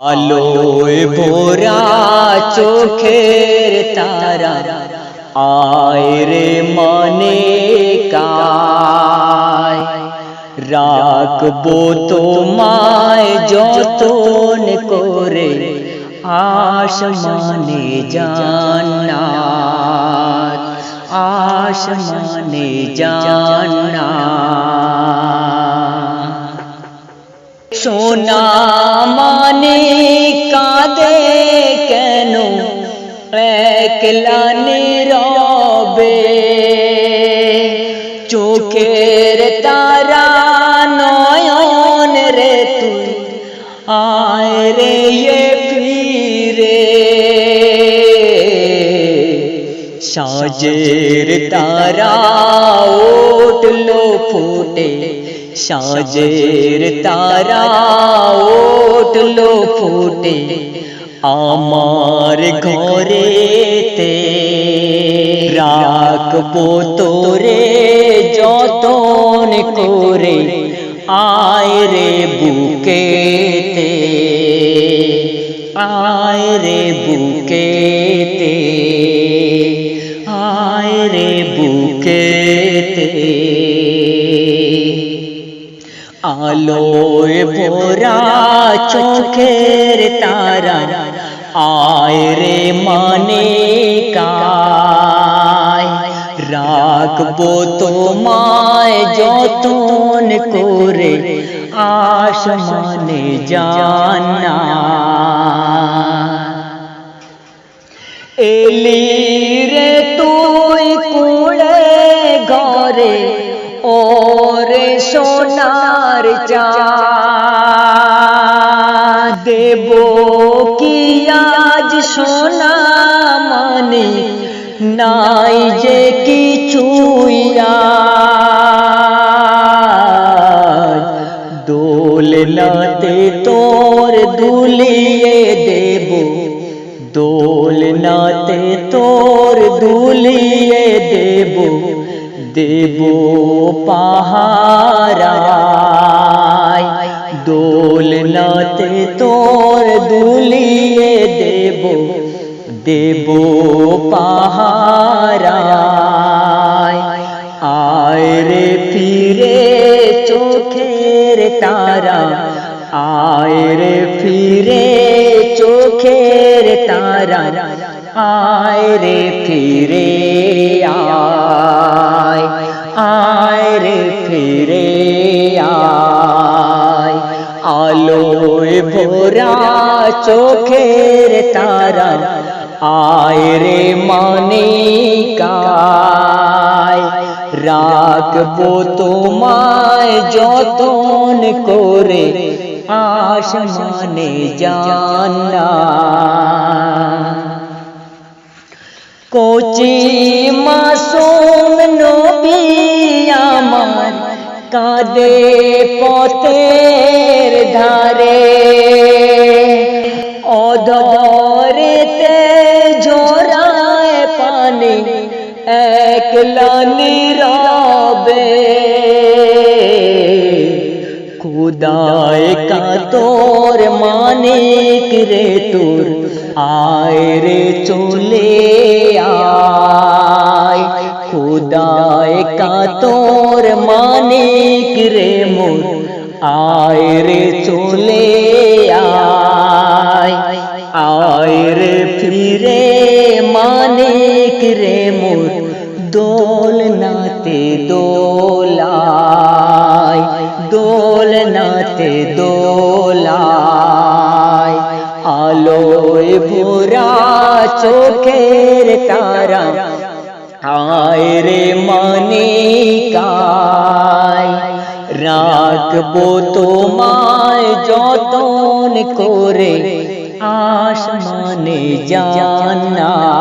আলোয় ভরা চোখের তারা আয় রে মনে কায়, রাখবো তোমায় যতন করে আসমানে জান্নাত, আসমানে জান্নাত। সোনা মানে কাঁদে কেন একলা নীরবে, চোখের তারা নয়ন রে তুই আয় রে ফিরে, সাজের তারা উঠলো ফুটে, সাজের তারা উঠলো ফুটে আমার ঘরেতে, রাখবো তোরে যতন করে আয় রে বুকেতে, আয় রে বুকেতে, আয় রে বুকেতে। আলোয় ভরা চোখের তারা আয় রে মানে কায়, রাখবো তোমায় যতন করে আসমানে জান্নাত। এলি রে তুই কুড়ে ঘরে ওরে সোনার চাঁদ, দেব কি আজ সোনা মানে নাই যে কিছুই আজ, দোলনাতে তোর দুলিয়ে দেব, দোলনাতে তোর দুলিয়ে দেব, দেব পাহারায়, দোলনাতে তোর দুলিয়ে দেব, দেব পাহারায়। আয় রে ফিরে চোখের তারা, আয় রে ফিরে চোখের তারা, আয় রে ফিরে আয়, আয় রে ফিরে আয়। আলোয় ভরা চোখের তারা আয় রে মানে কায়, রাখবো তোমায় যতন করে আসমানে জান্নাত। কোচি মাসুম নবী আমার কাঁদে পথের ধারে, অধরেতে ঝরায় পানি একলা নীরবে, খুদায় কাতর মানিক রে তোর আয় রে চলে আয়, খুদায় কাতর মানিক রে মোর আয় রে চলে আয়, আয় রে ফিরে মানিক রে মোর দোলনাতে দোলায়, দোলনাতে দোলায়। আলোয় ভরা চোখের তারা আয় রে মানে কায়, রাখবো তোমায় যতন করে আসমানে জান্নাত।